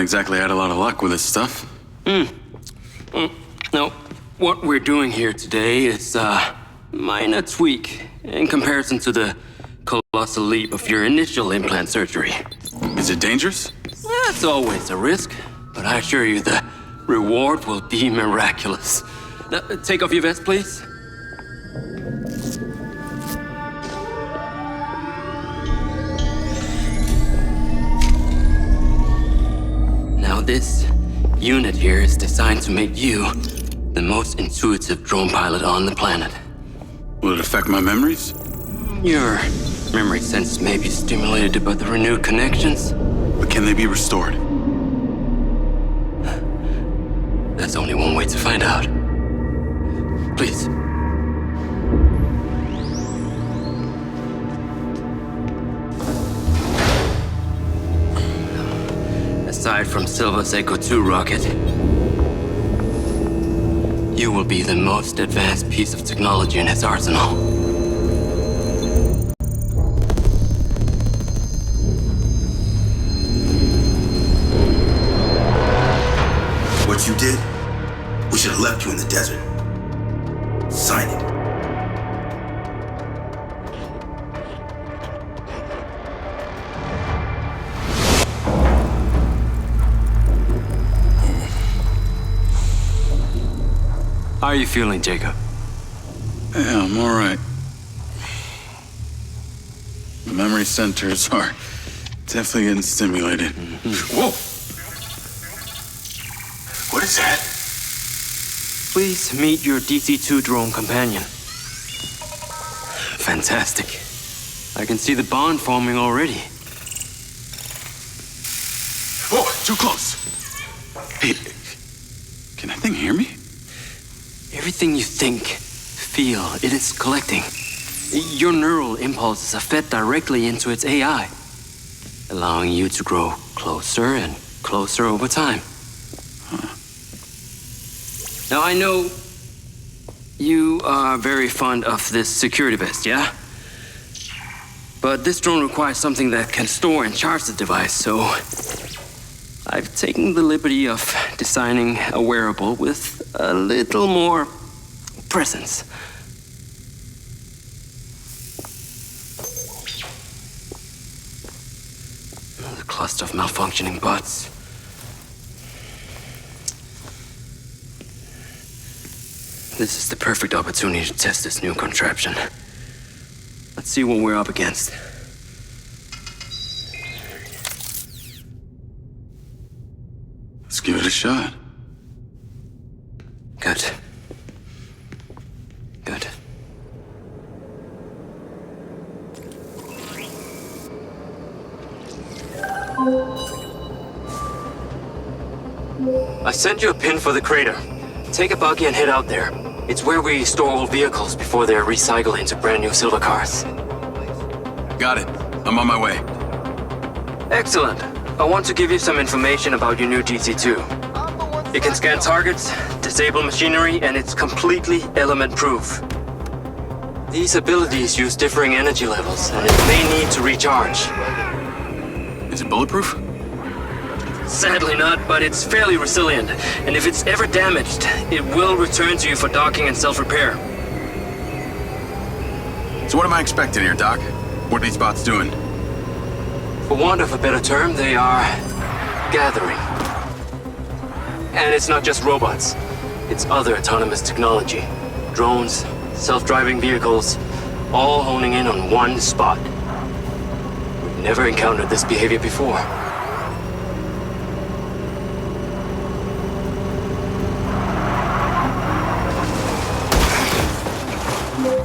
exactly had a lot of luck with this stuff. No, what we're doing here today is a minor tweak in comparison to the colossal leap of your initial implant surgery. Is it dangerous? That's always a risk, but I assure you the reward will be miraculous. Now, take off your vest, please. Now this unit here is designed to make you the most intuitive drone pilot on the planet. Will it affect my memories? Your memory sense may be stimulated by the renewed connections. But can they be restored? There's only one way to find out. Please. Aside from Silva's Echo 2 rocket, you will be the most advanced piece of technology in his arsenal. What you did, we should have left you in the desert. Sign it. How are you feeling, Jacob? Yeah, I'm all right. The memory centers are definitely getting stimulated. Whoa! What is that? Please meet your DC-2 drone companion. Fantastic. I can see the bond forming already. Whoa, too close. Hey, can that thing hear me? Everything you think, feel, it is collecting. Your neural impulses are fed directly into its AI, allowing you to grow closer and closer over time. Now, I know you are very fond of this security vest, yeah? But this drone requires something that can store and charge the device, so I've taken the liberty of designing a wearable with a little more presence. The cluster of malfunctioning bots. This is the perfect opportunity to test this new contraption. Let's see what we're up against. Let's give it a shot. Good. Good. I sent you a pin for the crater. Take a buggy and head out there. It's where we store old vehicles before they're recycled into brand new silver cars. Got it. I'm on my way. Excellent. I want to give you some information about your new DC-2. It can scan targets, disable machinery, and it's completely element-proof. These abilities use differing energy levels, and it may need to recharge. Is it bulletproof? Sadly not, but it's fairly resilient, and if it's ever damaged, it will return to you for docking and self-repair. So what am I expecting here, Doc? What are these bots doing? For want of a better term, they are gathering. And it's not just robots. It's other autonomous technology. Drones, self-driving vehicles, all honing in on one spot. We've never encountered this behavior before.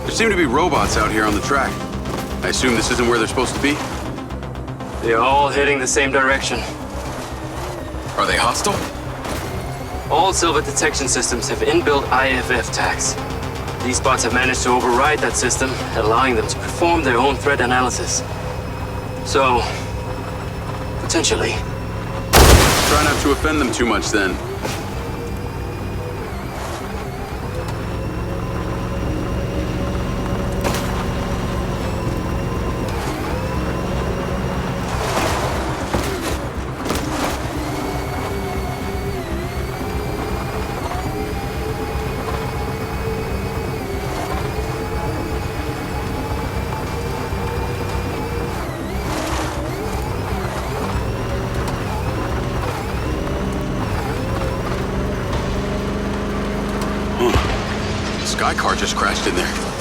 There seem to be robots out here on the track. I assume this isn't where they're supposed to be? They're all heading the same direction. Are they hostile? All Silva detection systems have inbuilt IFF tags. These bots have managed to override that system, allowing them to perform their own threat analysis. So, potentially. Try not to offend them too much then. Sky car just crashed in there.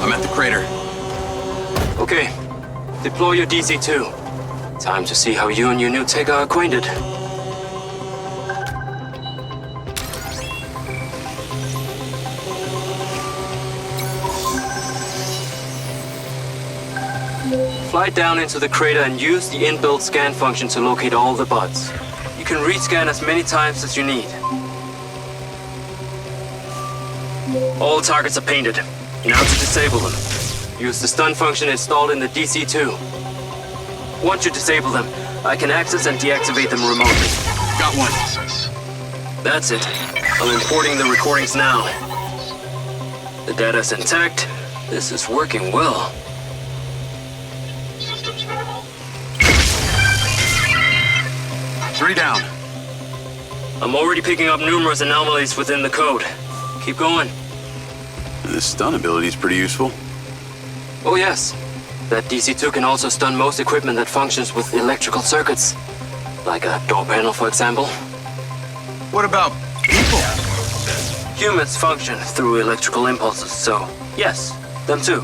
I'm at the crater. Okay, deploy your DC-2. Time to see how you and your new tech are acquainted. Fly down into the crater and use the inbuilt scan function to locate all the buds. You can rescan as many times as you need. All targets are painted. Now to disable them. Use the stun function installed in the DC-2. Once you disable them, I can access and deactivate them remotely. Got one. That's it. I'm importing the recordings now. The data's intact. This is working well. Three down. I'm already picking up numerous anomalies within the code. Keep going. This stun ability is pretty useful. Oh yes. That DC-2 can also stun most equipment that functions with electrical circuits. Like a door panel, for example. What about people? Humans function through electrical impulses, so yes, them too.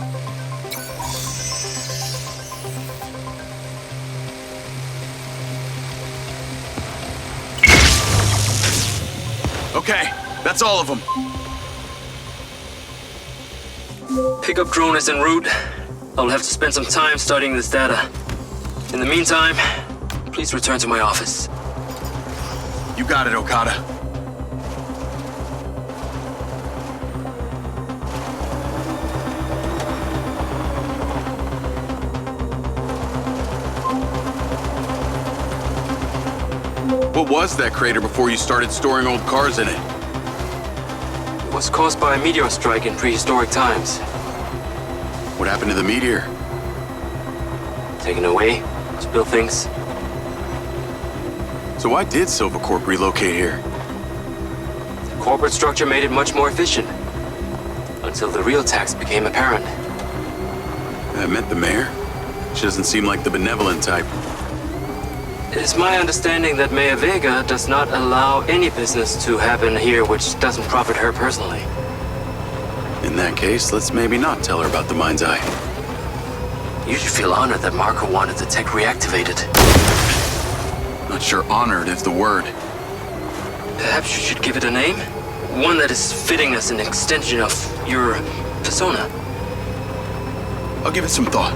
Okay, that's all of them. Pickup drone is en route. I'll have to spend some time studying this data. In the meantime, please return to my office. You got it, Okada. What was that crater before you started storing old cars in it? It was caused by a meteor strike in prehistoric times. What happened to the meteor? Taken away, spill things. So why did Silvercorp relocate here? The corporate structure made it much more efficient. Until the real tax became apparent. That meant the mayor? She doesn't seem like the benevolent type. It is my understanding that Mayor Vega does not allow any business to happen here which doesn't profit her personally. In that case, let's maybe not tell her about the Mind's Eye. You should feel honored that Marco wanted the tech reactivated. Not sure honored is the word. Perhaps you should give it a name? One that is fitting as an extension of your persona. I'll give it some thought.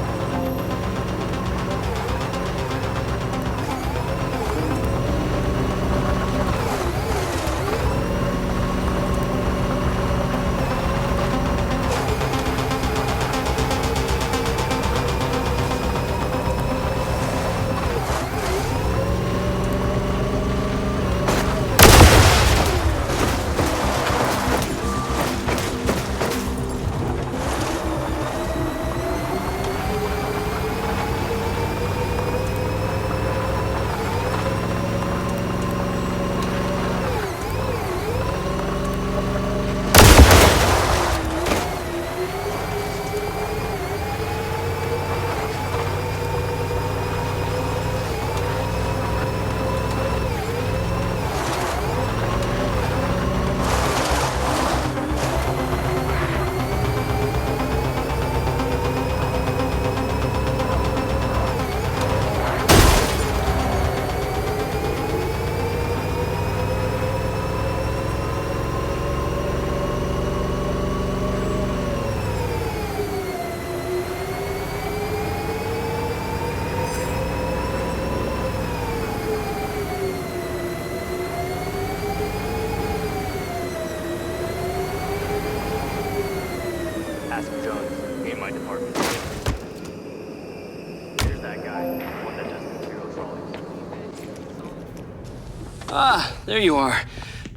There you are.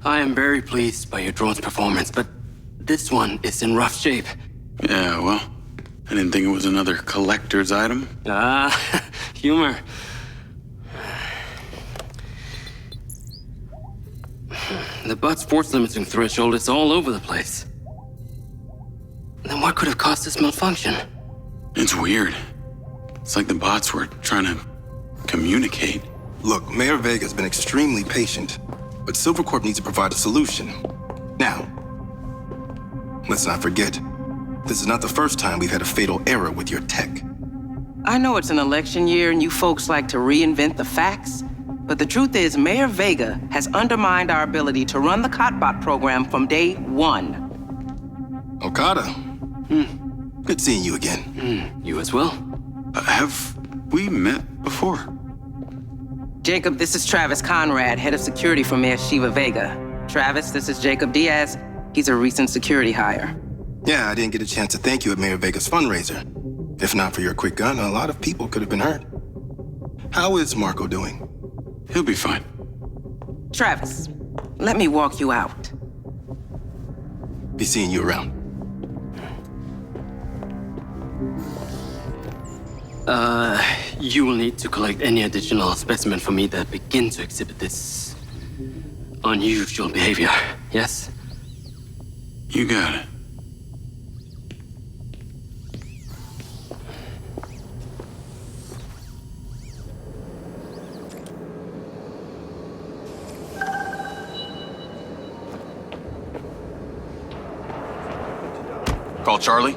I am very pleased by your drone's performance, but this one is in rough shape. Yeah, well, I didn't think it was another collector's item. Humor. The butt's force limiting threshold is all over the place. Then what could have caused this malfunction? It's weird. It's like the bots were trying to communicate. Look, Mayor Vega's been extremely patient, but Silvercorp needs to provide a solution. Now, let's not forget, this is not the first time we've had a fatal error with your tech. I know it's an election year and you folks like to reinvent the facts, but the truth is Mayor Vega has undermined our ability to run the Cotbot program from day one. Okada. Good seeing you again. You as well? Have we met before? Jacob, this is Travis Conrad, head of security for Mayor Shiva Vega. Travis, this is Jacob Diaz. He's a recent security hire. Yeah, I didn't get a chance to thank you at Mayor Vega's fundraiser. If not for your quick gun, a lot of people could have been hurt. How is Marco doing? He'll be fine. Travis, let me walk you out. Be seeing you around. You will need to collect any additional specimen for me that begin to exhibit this unusual behavior, yes? You got it. Call Charlie.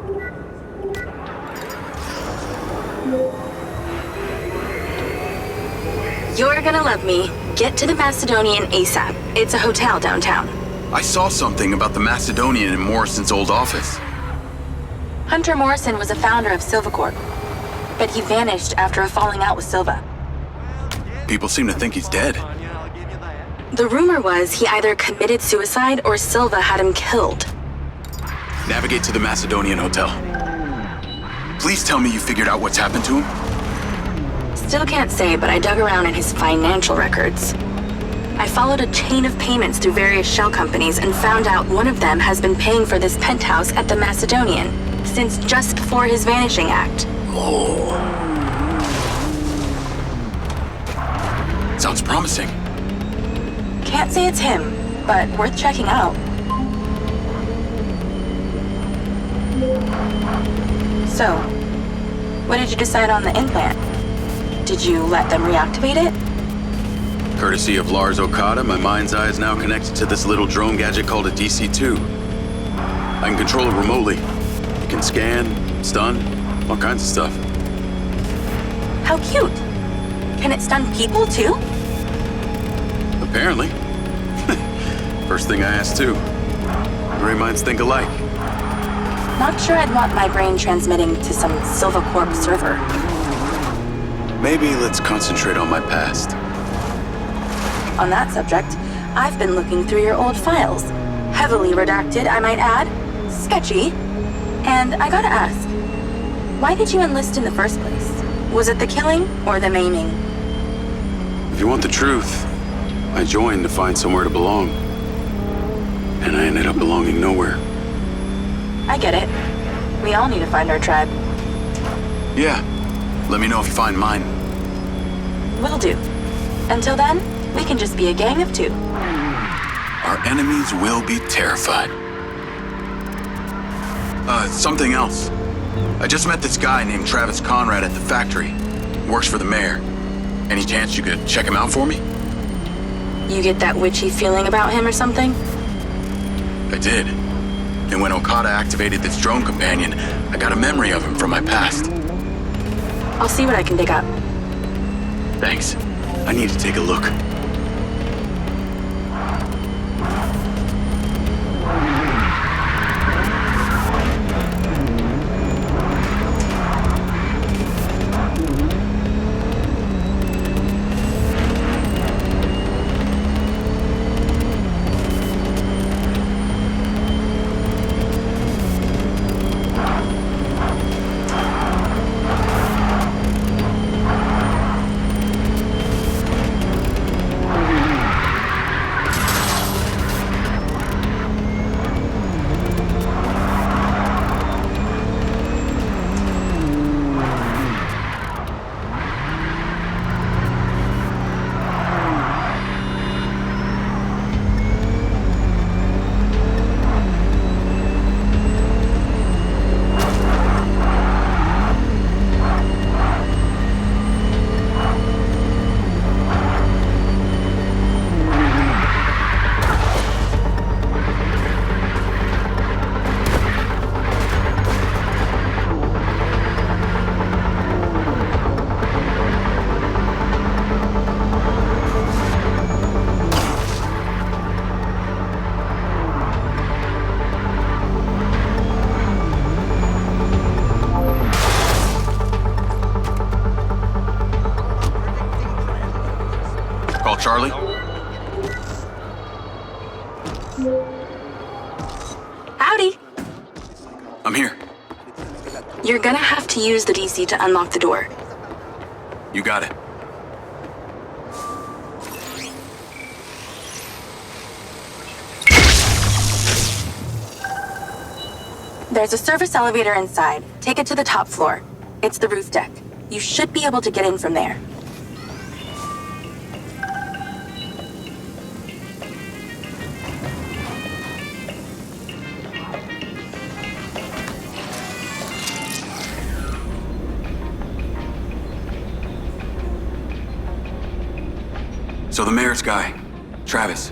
You're gonna love me. Get to the Macedonian ASAP. It's a hotel downtown. I saw something about the Macedonian in Morrison's old office. Hunter Morrison was a founder of Silvercorp, but he vanished after a falling out with Silva. People seem to think he's dead. The rumor was he either committed suicide or Silva had him killed. Navigate to the Macedonian hotel. Please tell me you figured out what's happened to him. Still can't say, but I dug around in his financial records. I followed a chain of payments through various shell companies and found out one of them has been paying for this penthouse at the Macedonian since just before his vanishing act. Oh. Sounds promising. Can't say it's him, but worth checking out. So, what did you decide on the implant? Did you let them reactivate it? Courtesy of Lars Okada, my mind's eye is now connected to this little drone gadget called a DC-2. I can control it remotely. It can scan, stun, all kinds of stuff. How cute. Can it stun people too? Apparently. First thing I asked too. Gray minds think alike. Not sure I'd want my brain transmitting to some Silvercorp server. Maybe let's concentrate on my past. On that subject, I've been looking through your old files. Heavily redacted, I might add. Sketchy. And I gotta ask, why did you enlist in the first place? Was it the killing or the maiming? If you want the truth, I joined to find somewhere to belong. And I ended up belonging nowhere. I get it. We all need to find our tribe. Yeah. Let me know if you find mine. Will do. Until then, we can just be a gang of two. Our enemies will be terrified. Something else. I just met this guy named Travis Conrad at the factory. Works for the mayor. Any chance you could check him out for me? You get that witchy feeling about him or something? I did. And when Okada activated this drone companion, I got a memory of him from my past. I'll see what I can dig up. Thanks. I need to take a look. Charlie? Howdy. I'm here. You're gonna have to use the DC to unlock the door. You got it. There's a service elevator inside. Take it to the top floor. It's the roof deck. You should be able to get in from there. So the mayor's guy, Travis,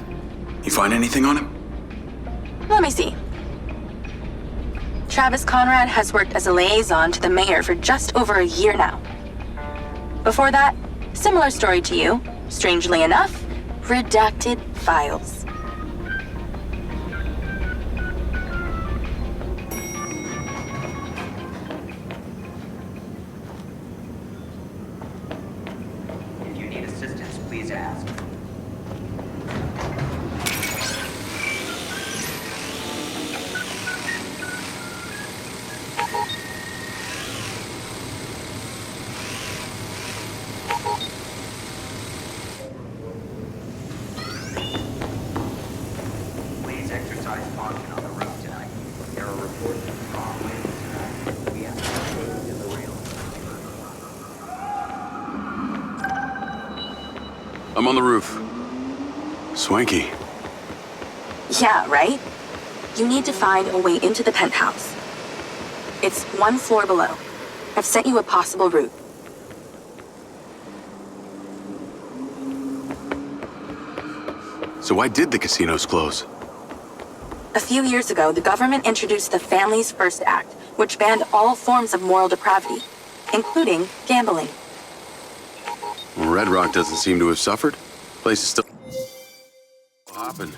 you find anything on him? Let me see. Travis Conrad has worked as a liaison to the mayor for just over a year now. Before that, similar story to you. Strangely enough, redacted files. If you need assistance, please ask. Please exercise caution on the roof tonight. There are reports of strong winds tonight. We have to stay to the rail. I'm on the roof. Swanky. Yeah, right? You need to find a way into the penthouse. It's one floor below. I've sent you a possible route. So why did the casinos close? A few years ago, the government introduced the Family's First Act, which banned all forms of moral depravity, including gambling. Well, Red Rock doesn't seem to have suffered. Place is still hopping.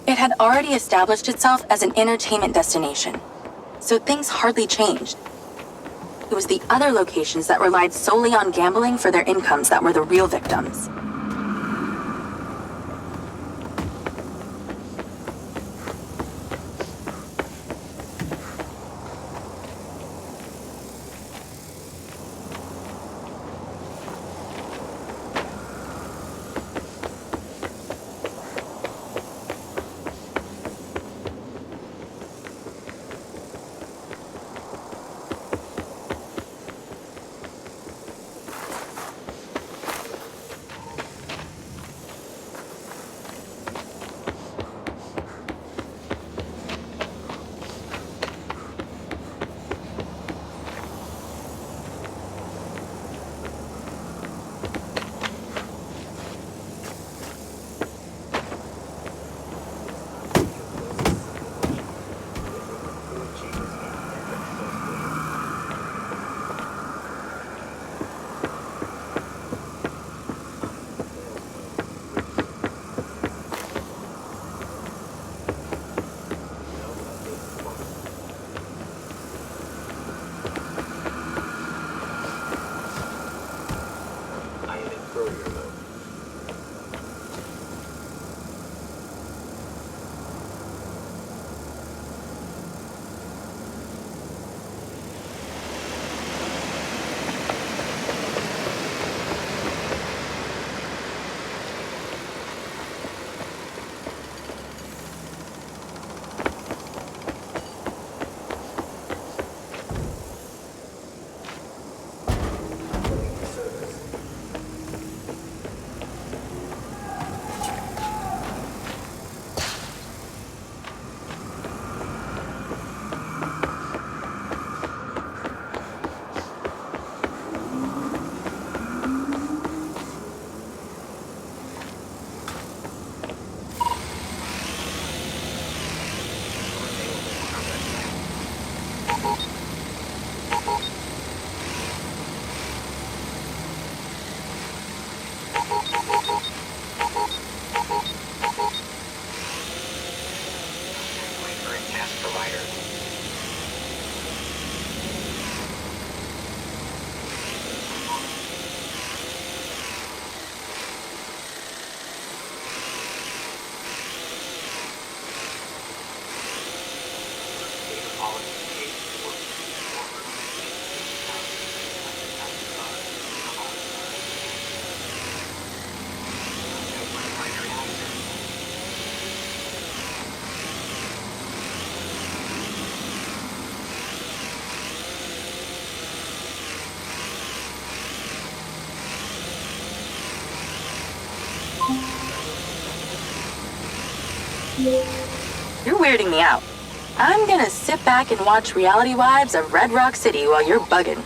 It had already established itself as an entertainment destination, so things hardly changed. It was the other locations that relied solely on gambling for their incomes that were the real victims. You're weirding me out. I'm gonna sit back and watch reality wives of Red Rock City while you're bugging.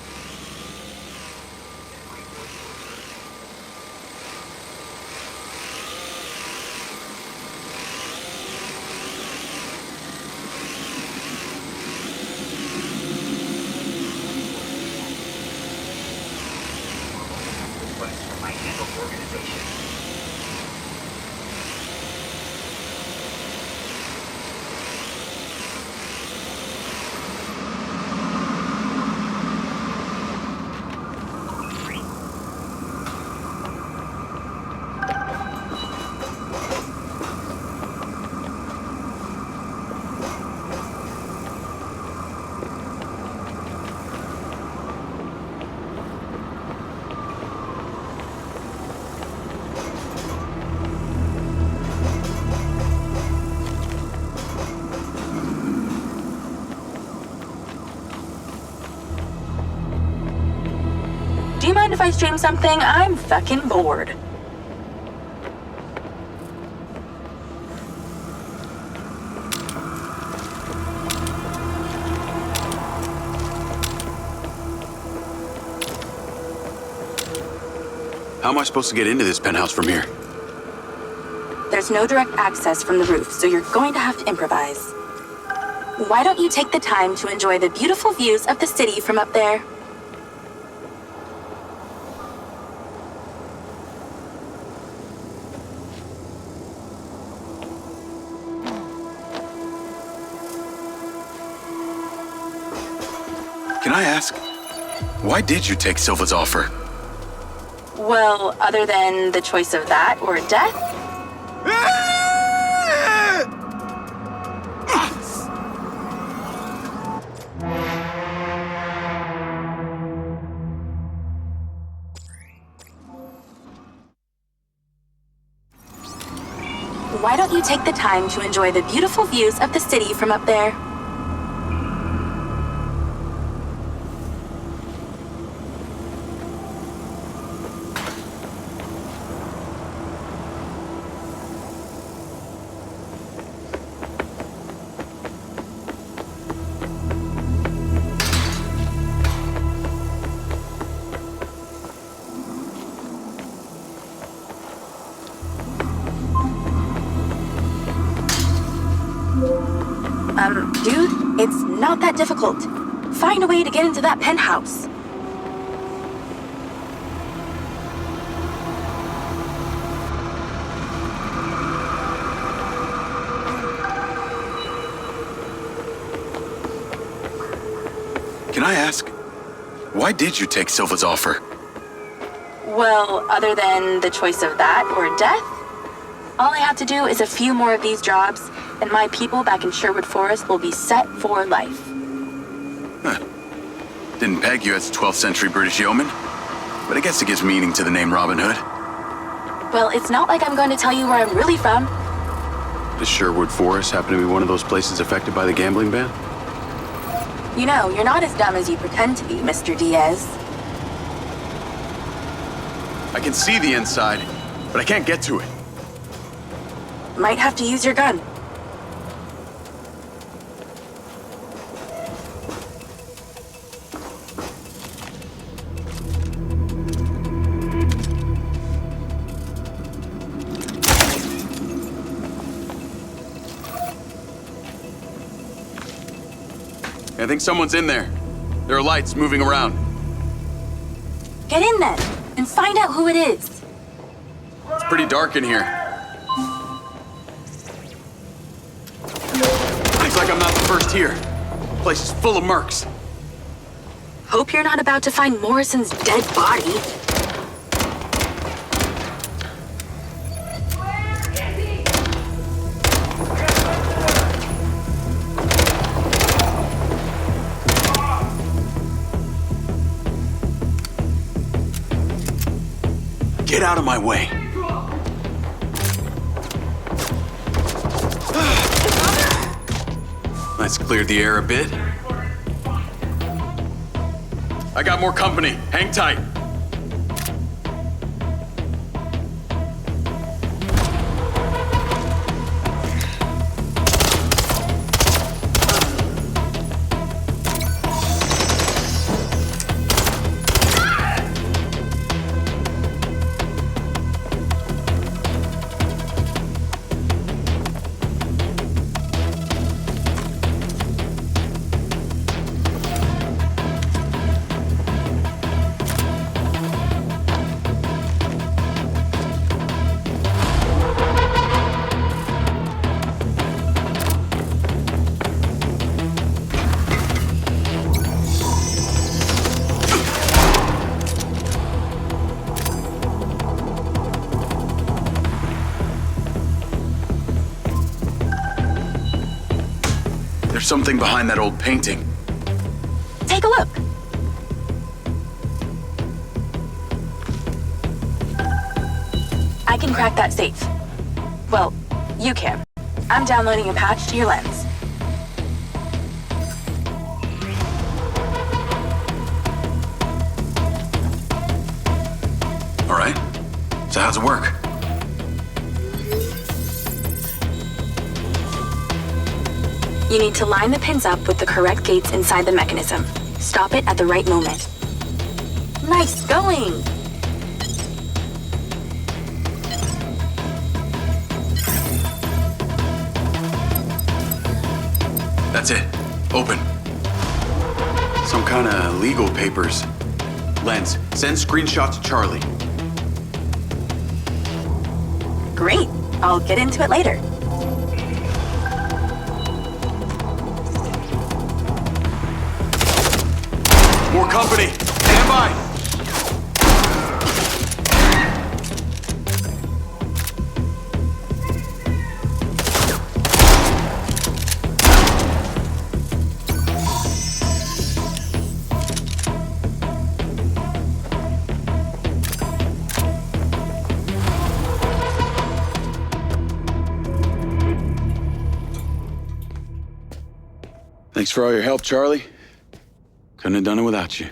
Request from my handle organization. Do you mind if I stream something? I'm fucking bored. How am I supposed to get into this penthouse from here? There's no direct access from the roof, so you're going to have to improvise. Why don't you take the time to enjoy the beautiful views of the city from up there? Can I ask, why did you take Silva's offer? Well, other than the choice of that or death? Why don't you take the time to enjoy the beautiful views of the city from up there? Dude, it's not that difficult. Find a way to get into that penthouse. Can I ask, why did you take Silva's offer? Well, other than the choice of that or death, all I have to do is a few more of these jobs, and my people back in Sherwood Forest will be set for life. Huh. Didn't peg you as a 12th century British yeoman, but I guess it gives meaning to the name Robin Hood. Well, it's not like I'm going to tell you where I'm really from. Does Sherwood Forest happen to be one of those places affected by the gambling ban? You know, you're not as dumb as you pretend to be, Mr. Diaz. I can see the inside, but I can't get to it. Might have to use your gun. I think someone's in there. There are lights moving around. Get in then, and find out who it is. It's pretty dark in here. Looks like I'm not the first here. The place is full of mercs. Hope you're not about to find Morrison's dead body. Get out of my way. Let's clear the air a bit. I got more company. Hang tight. something behind that old painting. Take a look. I can crack that safe. Well, you can. I'm downloading a patch to your lens. All right. So how's it work? You need to line the pins up with the correct gates inside the mechanism. Stop it at the right moment. Nice going! That's it. Open. Some kind of legal papers. Lens, send screenshot to Charlie. Great. I'll get into it later. More company. Stand by. Thanks for all your help, Charlie. Couldn't have done it without you.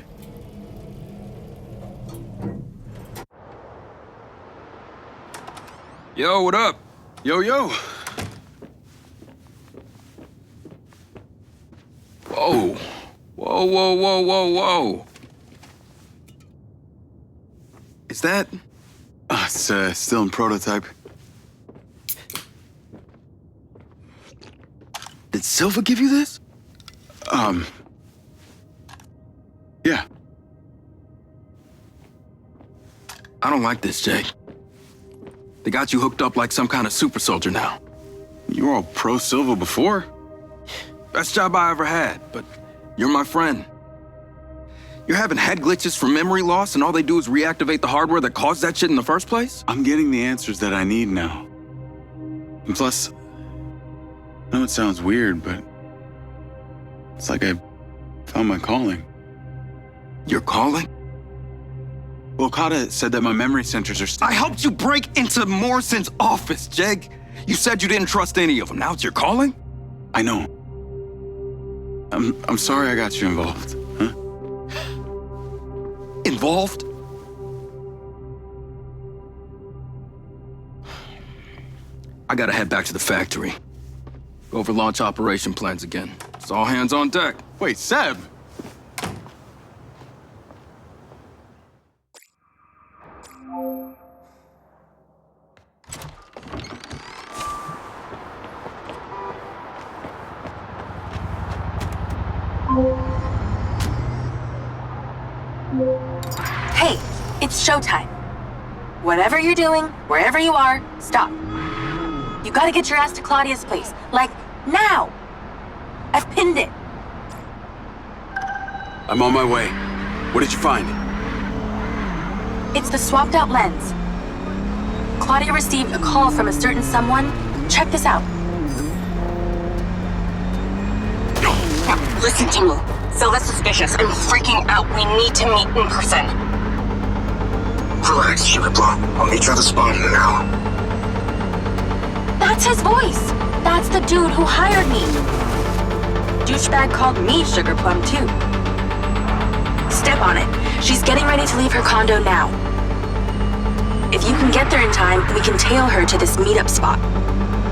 Yo, what up? Yo, yo. Whoa. Whoa, whoa, whoa, whoa, whoa. Is that... It's still in prototype. Did Silva give you this? Yeah. I don't like this, Jake. They got you hooked up like some kind of super soldier now. You were all pro-Silva before. Best job I ever had, but you're my friend. You're having head glitches from memory loss and all they do is reactivate the hardware that caused that shit in the first place? I'm getting the answers that I need now. And plus, I know it sounds weird, but it's like I found my calling. Your calling? Well, Okada said that my memory centers are I helped you break into Morrison's office, Jake. You said you didn't trust any of them. Now it's your calling? I know. I'm sorry I got you involved, huh? Involved? I gotta head back to the factory. Go over launch operation plans again. It's all hands on deck. Wait, Seb! Hey, it's showtime. Whatever you're doing, wherever you are, stop. You gotta get your ass to Claudia's place. Like, now! I've pinned it. I'm on my way. What did you find? It's the swapped out lens. Claudia received a call from a certain someone. Check this out. Now, listen to me. Silva's suspicious. I'm freaking out. We need to meet in person. Relax, Sugar Plum. I'll meet you at the spawn in an hour. That's his voice. That's the dude who hired me. Douchebag called me Sugar Plum, too. Step on it. She's getting ready to leave her condo now. If you can get there in time, we can tail her to this meetup spot.